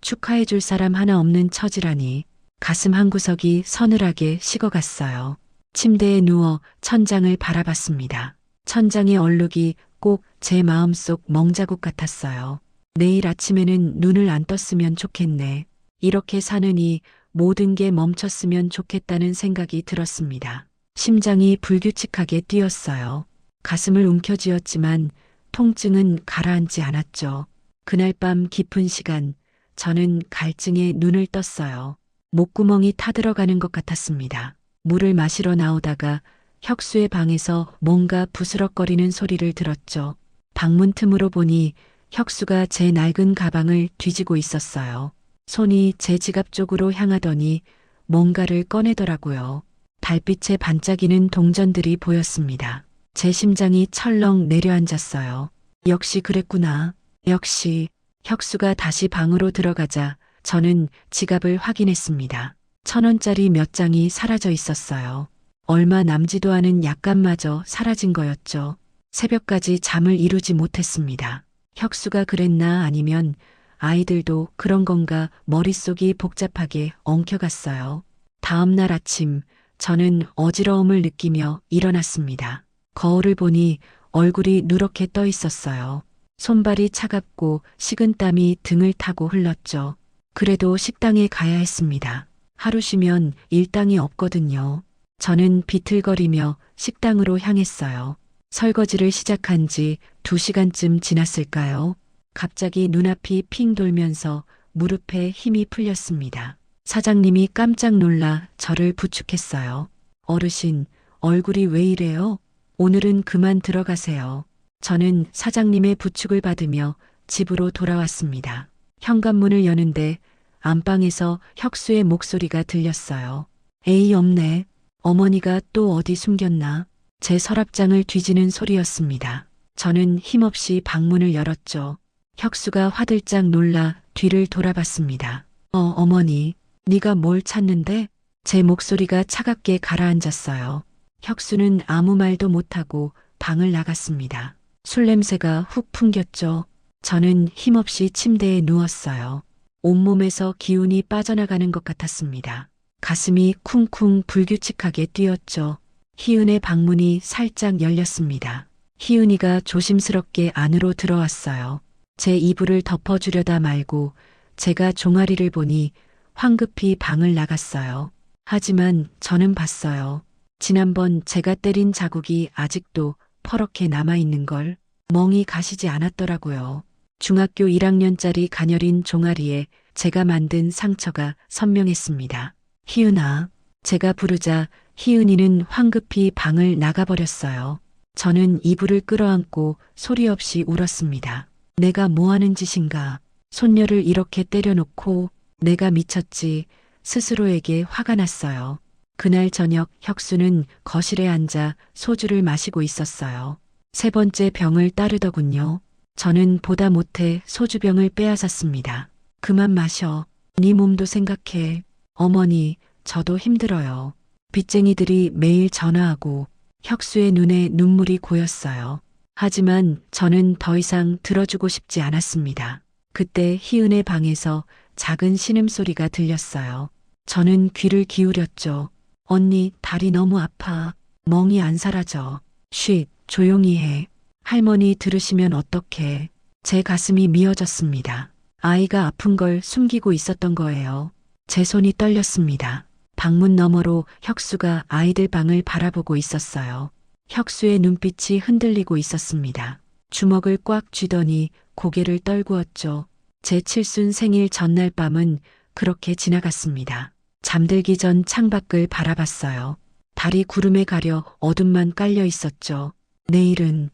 축하해줄 사람 하나 없는 처지라니 가슴 한구석이 서늘하게 식어갔어요. 침대에 누워 천장을 바라봤습니다. 천장의 얼룩이 꼭 제 마음속 멍자국 같았어요. 내일 아침에는 눈을 안 떴으면 좋겠네. 이렇게 사느니 모든 게 멈췄으면 좋겠다는 생각이 들었습니다. 심장이 불규칙하게 뛰었어요. 가슴을 움켜쥐었지만 통증은 가라앉지 않았죠. 그날 밤 깊은 시간, 저는 갈증에 눈을 떴어요. 목구멍이 타들어가는 것 같았습니다. 물을 마시러 나오다가 혁수의 방에서 뭔가 부스럭거리는 소리를 들었죠. 방문 틈으로 보니 혁수가 제 낡은 가방을 뒤지고 있었어요. 손이 제 지갑 쪽으로 향하더니 뭔가를 꺼내더라고요. 달빛에 반짝이는 동전들이 보였습니다. 제 심장이 철렁 내려앉았어요. 역시 그랬구나. 역시. 혁수가 다시 방으로 들어가자 저는 지갑을 확인했습니다. 1,000원짜리 몇 장이 사라져 있었어요. 얼마 남지도 않은 약간마저 사라진 거였죠. 새벽까지 잠을 이루지 못했습니다. 혁수가 그랬나 아니면 아이들도 그런 건가 머릿속이 복잡하게 엉켜갔어요. 다음 날 아침 저는 어지러움을 느끼며 일어났습니다. 거울을 보니 얼굴이 누렇게 떠 있었어요. 손발이 차갑고 식은땀이 등을 타고 흘렀죠. 그래도 식당에 가야 했습니다. 하루 쉬면 일당이 없거든요. 저는 비틀거리며 식당으로 향했어요. 설거지를 시작한 지 2시간쯤 지났을까요? 갑자기 눈앞이 핑 돌면서 무릎에 힘이 풀렸습니다. 사장님이 깜짝 놀라 저를 부축했어요. 어르신, 얼굴이 왜 이래요? 오늘은 그만 들어가세요. 저는 사장님의 부축을 받으며 집으로 돌아왔습니다. 현관문을 여는데 안방에서 혁수의 목소리가 들렸어요. 에이 없네. 어머니가 또 어디 숨겼나? 제 서랍장을 뒤지는 소리였습니다. 저는 힘없이 방문을 열었죠. 혁수가 화들짝 놀라 뒤를 돌아봤습니다. 어머니, 네가 뭘 찾는데? 제 목소리가 차갑게 가라앉았어요. 혁수는 아무 말도 못하고 방을 나갔습니다. 술 냄새가 훅 풍겼죠. 저는 힘없이 침대에 누웠어요. 온몸에서 기운이 빠져나가는 것 같았습니다. 가슴이 쿵쿵 불규칙하게 뛰었죠. 희은의 방문이 살짝 열렸습니다. 희은이가 조심스럽게 안으로 들어왔어요. 제 이불을 덮어주려다 말고 제가 종아리를 보니 황급히 방을 나갔어요. 하지만 저는 봤어요. 지난번 제가 때린 자국이 아직도 퍼렇게 남아있는 걸 멍이 가시지 않았더라고요. 중학교 1학년짜리 가녀린 종아리에 제가 만든 상처가 선명했습니다. 희은아. 제가 부르자 희은이는 황급히 방을 나가버렸어요. 저는 이불을 끌어안고 소리 없이 울었습니다. 내가 뭐 하는 짓인가. 손녀를 이렇게 때려놓고 내가 미쳤지. 스스로에게 화가 났어요. 그날 저녁 혁수는 거실에 앉아 소주를 마시고 있었어요. 3번째 병을 따르더군요. 저는 보다 못해 소주병을 빼앗았습니다. 그만 마셔. 네 몸도 생각해. 어머니, 저도 힘들어요. 빚쟁이들이 매일 전화하고 혁수의 눈에 눈물이 고였어요. 하지만 저는 더 이상 들어주고 싶지 않았습니다. 그때 희은의 방에서 작은 신음소리가 들렸어요. 저는 귀를 기울였죠. 언니, 다리 너무 아파. 멍이 안 사라져. 쉿, 조용히 해. 할머니 들으시면 어떡해. 제 가슴이 미어졌습니다. 아이가 아픈 걸 숨기고 있었던 거예요. 제 손이 떨렸습니다. 방문 너머로 혁수가 아이들 방을 바라보고 있었어요. 혁수의 눈빛이 흔들리고 있었습니다. 주먹을 꽉 쥐더니 고개를 떨구었죠. 제 칠순 생일 전날 밤은 그렇게 지나갔습니다. 잠들기 전 창밖을 바라봤어요. 달이 구름에 가려 어둠만 깔려 있었죠. 내일은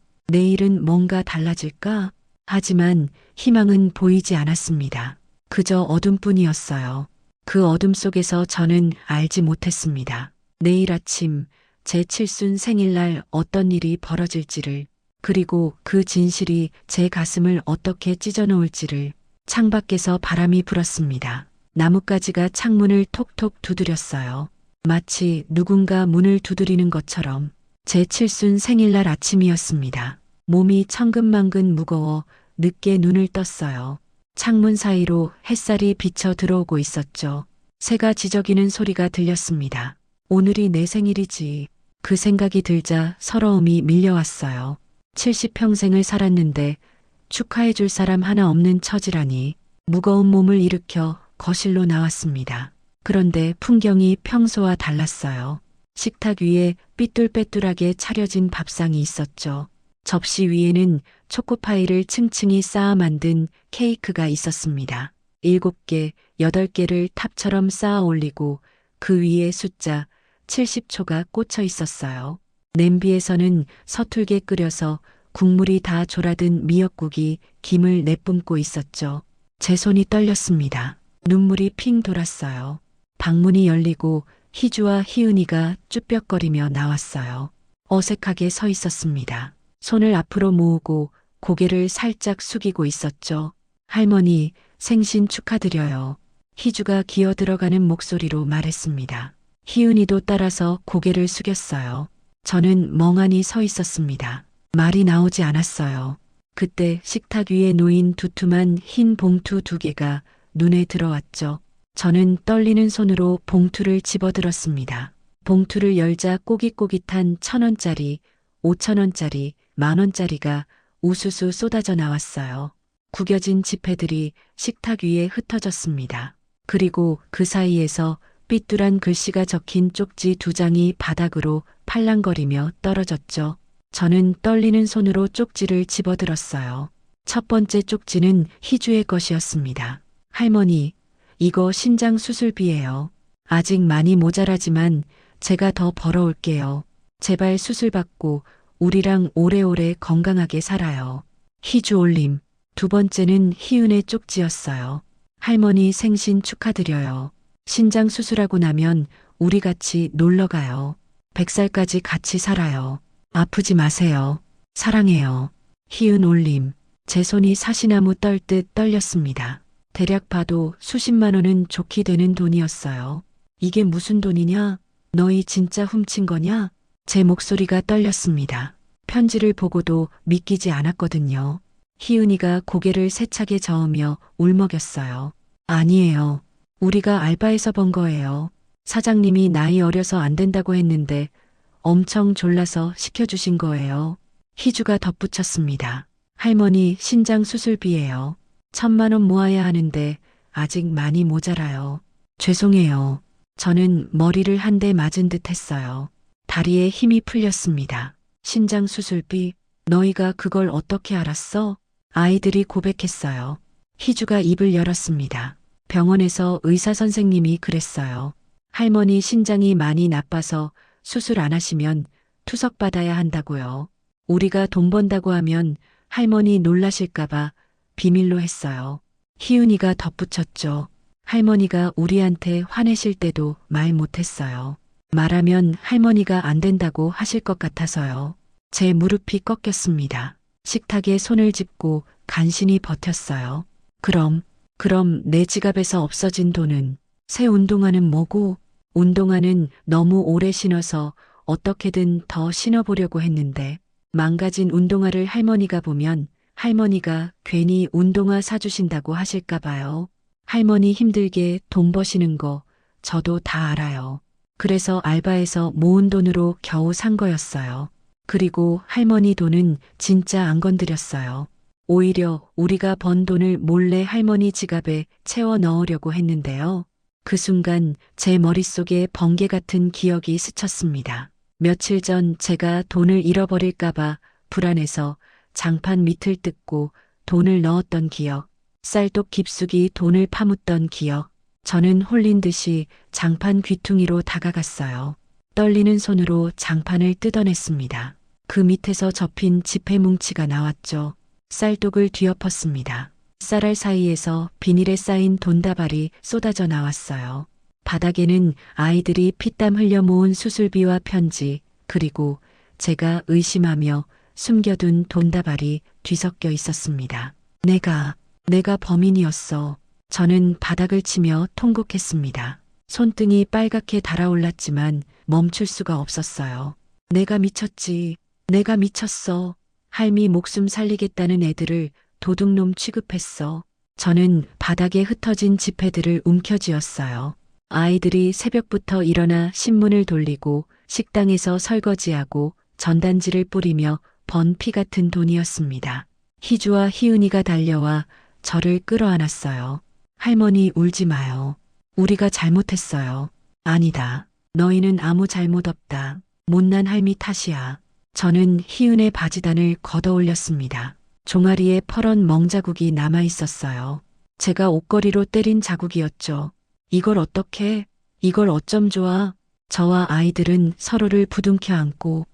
뭔가 달라질까? 하지만 희망은 보이지 않았습니다. 그저 어둠뿐이었어요. 그 어둠 속에서 저는 알지 못했습니다. 내일 아침 제 칠순 생일날 어떤 일이 벌어질지를, 그리고 그 진실이 제 가슴을 어떻게 찢어놓을지를. 창밖에서 바람이 불었습니다. 나뭇가지가 창문을 톡톡 두드렸어요. 마치 누군가 문을 두드리는 것처럼. 제 칠순 생일날 아침이었습니다. 몸이 천근만근 무거워 늦게 눈을 떴어요. 창문 사이로 햇살이 비쳐 들어오고 있었죠. 새가 지저귀는 소리가 들렸습니다. 오늘이 내 생일이지. 그 생각이 들자 서러움이 밀려왔어요. 70평생을 살았는데 축하해줄 사람 하나 없는 처지라니. 무거운 몸을 일으켜 거실로 나왔습니다. 그런데 풍경이 평소와 달랐어요. 식탁 위에 삐뚤빼뚤하게 차려진 밥상이 있었죠. 접시 위에는 초코파이를 층층이 쌓아 만든 케이크가 있었습니다. 7개, 8개를 탑처럼 쌓아 올리고 그 위에 숫자 70초가 꽂혀 있었어요. 냄비에서는 서툴게 끓여서 국물이 다 졸아든 미역국이 김을 내뿜고 있었죠. 제 손이 떨렸습니다. 눈물이 핑 돌았어요. 방문이 열리고 희주와 희은이가 쭈뼛거리며 나왔어요. 어색하게 서 있었습니다. 손을 앞으로 모으고 고개를 살짝 숙이고 있었죠. 할머니, 생신 축하드려요. 희주가 기어 들어가는 목소리로 말했습니다. 희은이도 따라서 고개를 숙였어요. 저는 멍하니 서 있었습니다. 말이 나오지 않았어요. 그때 식탁 위에 놓인 두툼한 흰 봉투 2개가 눈에 들어왔죠. 저는 떨리는 손으로 봉투를 집어들었습니다. 봉투를 열자 꼬깃꼬깃한 1,000원짜리, 5,000원짜리, 10,000원짜리가 우수수 쏟아져 나왔어요. 구겨진 지폐들이 식탁 위에 흩어졌습니다. 그리고 그 사이에서 삐뚤한 글씨가 적힌 쪽지 2장이 바닥으로 팔랑거리며 떨어졌죠. 저는 떨리는 손으로 쪽지를 집어들었어요. 첫 번째 쪽지는 희주의 것이었습니다. 할머니, 이거 신장 수술비예요. 아직 많이 모자라지만 제가 더 벌어올게요. 제발 수술 받고 우리랑 오래오래 건강하게 살아요. 희주 올림. 두 번째는 희은의 쪽지였어요. 할머니 생신 축하드려요. 신장 수술하고 나면 우리 같이 놀러 가요. 100살까지 같이 살아요. 아프지 마세요. 사랑해요. 희은 올림. 제 손이 사시나무 떨듯 떨렸습니다. 대략 봐도 수십만 원은 좋게 되는 돈이었어요. 이게 무슨 돈이냐? 너희 진짜 훔친 거냐? 제 목소리가 떨렸습니다. 편지를 보고도 믿기지 않았거든요. 희은이가 고개를 세차게 저으며 울먹였어요. 아니에요. 우리가 알바해서 번 거예요. 사장님이 나이 어려서 안 된다고 했는데 엄청 졸라서 시켜주신 거예요. 희주가 덧붙였습니다. 할머니 신장 수술비예요. 1,000만 원 모아야 하는데 아직 많이 모자라요. 죄송해요. 저는 머리를 한 대 맞은 듯 했어요. 다리에 힘이 풀렸습니다. 신장 수술비? 너희가 그걸 어떻게 알았어? 아이들이 고백했어요. 희주가 입을 열었습니다. 병원에서 의사 선생님이 그랬어요. 할머니 신장이 많이 나빠서 수술 안 하시면 투석받아야 한다고요. 우리가 돈 번다고 하면 할머니 놀라실까봐 비밀로 했어요. 희은이가 덧붙였죠. 할머니가 우리한테 화내실 때도 말 못했어요. 말하면 할머니가 안 된다고 하실 것 같아서요. 제 무릎이 꺾였습니다. 식탁에 손을 짚고 간신히 버텼어요. 그럼 내 지갑에서 없어진 돈은? 새 운동화는 뭐고? 운동화는 너무 오래 신어서 어떻게든 더 신어보려고 했는데 망가진 운동화를 할머니가 보면 할머니가 괜히 운동화 사주신다고 하실까 봐요. 할머니 힘들게 돈 버시는 거 저도 다 알아요. 그래서 알바해서 모은 돈으로 겨우 산 거였어요. 그리고 할머니 돈은 진짜 안 건드렸어요. 오히려 우리가 번 돈을 몰래 할머니 지갑에 채워 넣으려고 했는데요. 그 순간 제 머릿속에 번개 같은 기억이 스쳤습니다. 며칠 전 제가 돈을 잃어버릴까봐 불안해서 장판 밑을 뜯고 돈을 넣었던 기억, 쌀독 깊숙이 돈을 파묻던 기억. 저는 홀린 듯이 장판 귀퉁이로 다가갔어요. 떨리는 손으로 장판을 뜯어냈습니다. 그 밑에서 접힌 지폐 뭉치가 나왔죠. 쌀독을 뒤엎었습니다. 쌀알 사이에서 비닐에 쌓인 돈다발이 쏟아져 나왔어요. 바닥에는 아이들이 피땀 흘려 모은 수술비와 편지, 그리고 제가 의심하며 숨겨둔 돈다발이 뒤섞여 있었습니다. 내가 범인이었어. 저는 바닥을 치며 통곡했습니다. 손등이 빨갛게 달아올랐지만 멈출 수가 없었어요. 내가 미쳤지. 내가 미쳤어. 할미 목숨 살리겠다는 애들을 도둑놈 취급했어. 저는 바닥에 흩어진 지폐들을 움켜쥐었어요. 아이들이 새벽부터 일어나 신문을 돌리고 식당에서 설거지하고 전단지를 뿌리며 번 피 같은 돈이었습니다. 희주와 희은이가 달려와 저를 끌어안았어요. 할머니 울지 마요. 우리가 잘못했어요. 아니다. 너희는 아무 잘못 없다. 못난 할미 탓이야. 저는 희은의 바지단을 걷어 올렸습니다. 종아리에 퍼런 멍자국이 남아 있었어요. 제가 옷걸이로 때린 자국이었죠. 이걸 어떻게, 이걸 어쩜 좋아. 저와 아이들은 서로를 부둥켜 안고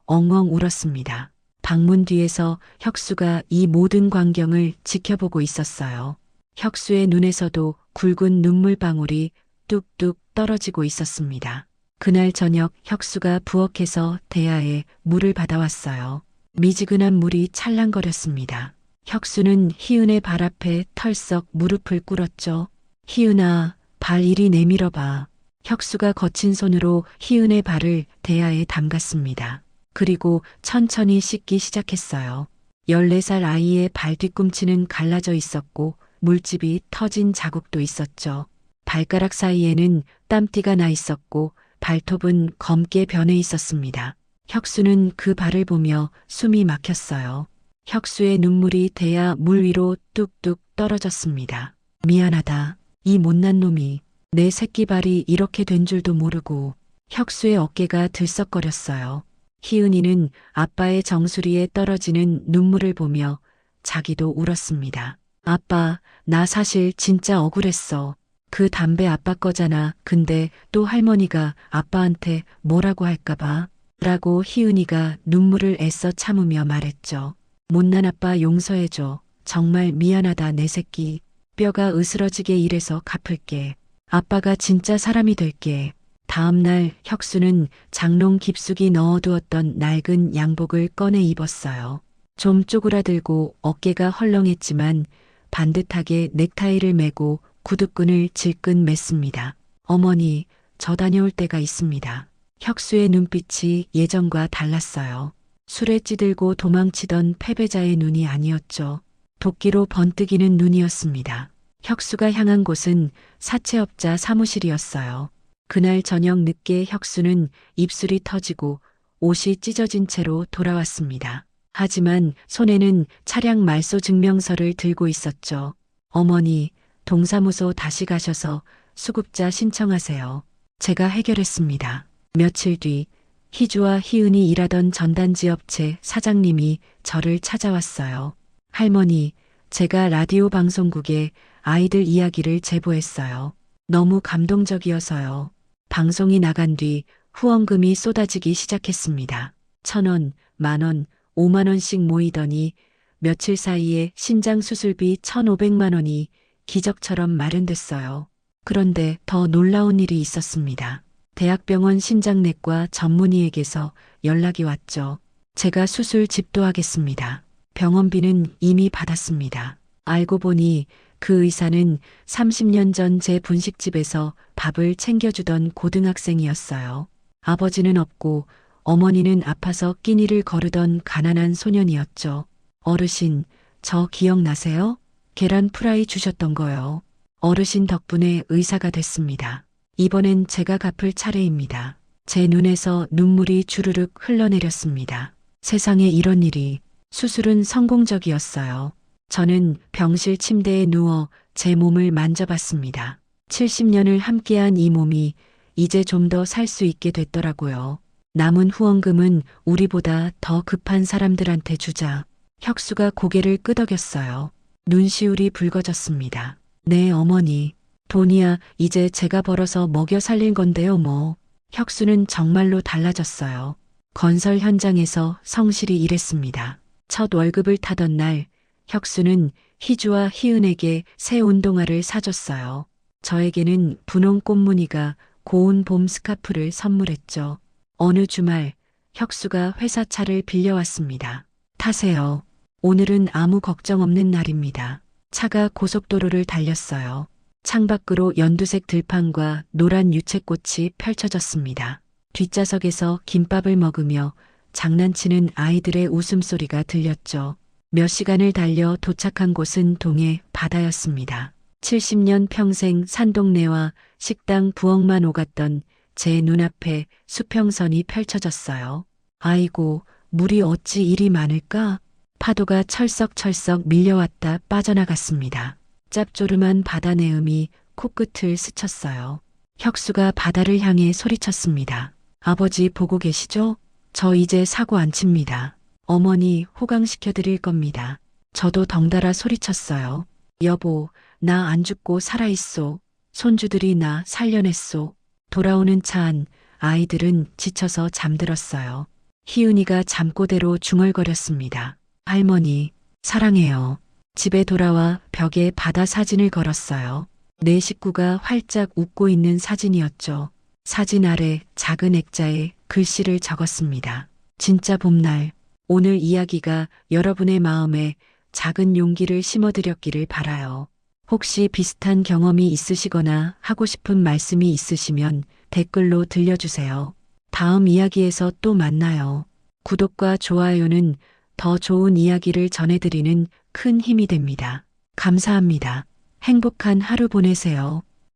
엉엉 울었습니다. 방문 뒤에서 혁수가 이 모든 광경을 지켜보고 있었어요. 혁수의 눈에서도 굵은 눈물방울이 뚝뚝 떨어지고 있었습니다. 그날 저녁 혁수가 부엌에서 대야에 물을 받아왔어요. 미지근한 물이 찰랑거렸습니다. 혁수는 희은의 발 앞에 털썩 무릎을 꿇었죠. 희은아, 발 이리 내밀어봐. 혁수가 거친 손으로 희은의 발을 대야에 담갔습니다. 그리고 천천히 씻기 시작했어요. 14살 아이의 발 뒤꿈치는 갈라져 있었고 물집이 터진 자국도 있었죠. 발가락 사이에는 땀띠가 나 있었고 발톱은 검게 변해 있었습니다. 혁수는 그 발을 보며 숨이 막혔어요. 혁수의 눈물이 대야 물 위로 뚝뚝 떨어졌습니다. 미안하다. 이 못난 놈이 내 새끼 발이 이렇게 된 줄도 모르고. 혁수의 어깨가 들썩거렸어요. 희은이는 아빠의 정수리에 떨어지는 눈물을 보며 자기도 울었습니다. 아빠, 나 사실 진짜 억울했어. 그 담배 아빠 거잖아. 근데 또 할머니가 아빠한테 뭐라고 할까봐. 라고 희은이가 눈물을 애써 참으며 말했죠. 못난 아빠 용서해줘. 정말 미안하다 내 새끼. 뼈가 으스러지게 일해서 갚을게. 아빠가 진짜 사람이 될게. 다음 날 혁수는 장롱 깊숙이 넣어두었던 낡은 양복을 꺼내 입었어요. 좀 쪼그라들고 어깨가 헐렁했지만 반듯하게 넥타이를 매고 구두끈을 질끈 맸습니다. 어머니, 저 다녀올 때가 있습니다. 혁수의 눈빛이 예전과 달랐어요. 술에 찌들고 도망치던 패배자의 눈이 아니었죠. 도끼로 번뜩이는 눈이었습니다. 혁수가 향한 곳은 사채업자 사무실이었어요. 그날 저녁 늦게 혁수는 입술이 터지고 옷이 찢어진 채로 돌아왔습니다. 하지만 손에는 차량 말소 증명서를 들고 있었죠. 어머니, 동사무소 다시 가셔서 수급자 신청하세요. 제가 해결했습니다. 며칠 뒤 희주와 희은이 일하던 전단지 업체 사장님이 저를 찾아왔어요. 할머니, 제가 라디오 방송국에 아이들 이야기를 제보했어요. 너무 감동적이어서요. 방송이 나간 뒤 후원금이 쏟아지기 시작했습니다. 1,000원, 10,000원, 50,000원씩 모이더니 며칠 사이에 신장 수술비 1,500만 원이 기적처럼 마련됐어요. 그런데 더 놀라운 일이 있었습니다. 대학병원 심장내과 전문의에게서 연락이 왔죠. 제가 수술 집도하겠습니다. 병원비는 이미 받았습니다. 알고 보니 그 의사는 30년 전 제 분식집에서 밥을 챙겨주던 고등학생이었어요. 아버지는 없고 어머니는 아파서 끼니를 거르던 가난한 소년이었죠. 어르신, 저 기억나세요? 계란 프라이 주셨던 거요. 어르신 덕분에 의사가 됐습니다. 이번엔 제가 갚을 차례입니다. 제 눈에서 눈물이 주르륵 흘러내렸습니다. 세상에 이런 일이. 수술은 성공적이었어요. 저는 병실 침대에 누워 제 몸을 만져봤습니다. 70년을 함께한 이 몸이 이제 좀 더 살 수 있게 됐더라고요. 남은 후원금은 우리보다 더 급한 사람들한테 주자. 혁수가 고개를 끄덕였어요. 눈시울이 붉어졌습니다. 네, 어머니. 돈이야 이제 제가 벌어서 먹여 살릴 건데요, 뭐. 혁수는 정말로 달라졌어요. 건설 현장에서 성실히 일했습니다. 첫 월급을 타던 날, 혁수는 희주와 희은에게 새 운동화를 사줬어요. 저에게는 분홍 꽃무늬가 고운 봄 스카프를 선물했죠. 어느 주말, 혁수가 회사 차를 빌려왔습니다. 타세요. 오늘은 아무 걱정 없는 날입니다. 차가 고속도로를 달렸어요. 창밖으로 연두색 들판과 노란 유채꽃이 펼쳐졌습니다. 뒷좌석에서 김밥을 먹으며 장난치는 아이들의 웃음소리가 들렸죠. 몇 시간을 달려 도착한 곳은 동해 바다였습니다. 70년 평생 산동네와 식당 부엌만 오갔던 제 눈앞에 수평선이 펼쳐졌어요. 아이고, 물이 어찌 이리 많을까? 파도가 철썩철썩 밀려왔다 빠져나갔습니다. 짭조름한 바다 내음이 코끝을 스쳤어요. 혁수가 바다를 향해 소리쳤습니다. 아버지 보고 계시죠? 저 이제 사고 안 칩니다. 어머니 호강시켜 드릴 겁니다. 저도 덩달아 소리쳤어요. 여보, 나 안 죽고 살아있소. 손주들이 나 살려냈소. 돌아오는 차 안 아이들은 지쳐서 잠들었어요. 희은이가 잠꼬대로 중얼거렸습니다. 할머니, 사랑해요. 집에 돌아와 벽에 바다 사진을 걸었어요. 네 식구가 활짝 웃고 있는 사진이었죠. 사진 아래 작은 액자에 글씨를 적었습니다. 진짜 봄날, 오늘 이야기가 여러분의 마음에 작은 용기를 심어드렸기를 바라요. 혹시 비슷한 경험이 있으시거나 하고 싶은 말씀이 있으시면 댓글로 들려주세요. 다음 이야기에서 또 만나요. 구독과 좋아요는 더 좋은 이야기를 전해드리는 큰 힘이 됩니다. 감사합니다. 행복한 하루 보내세요.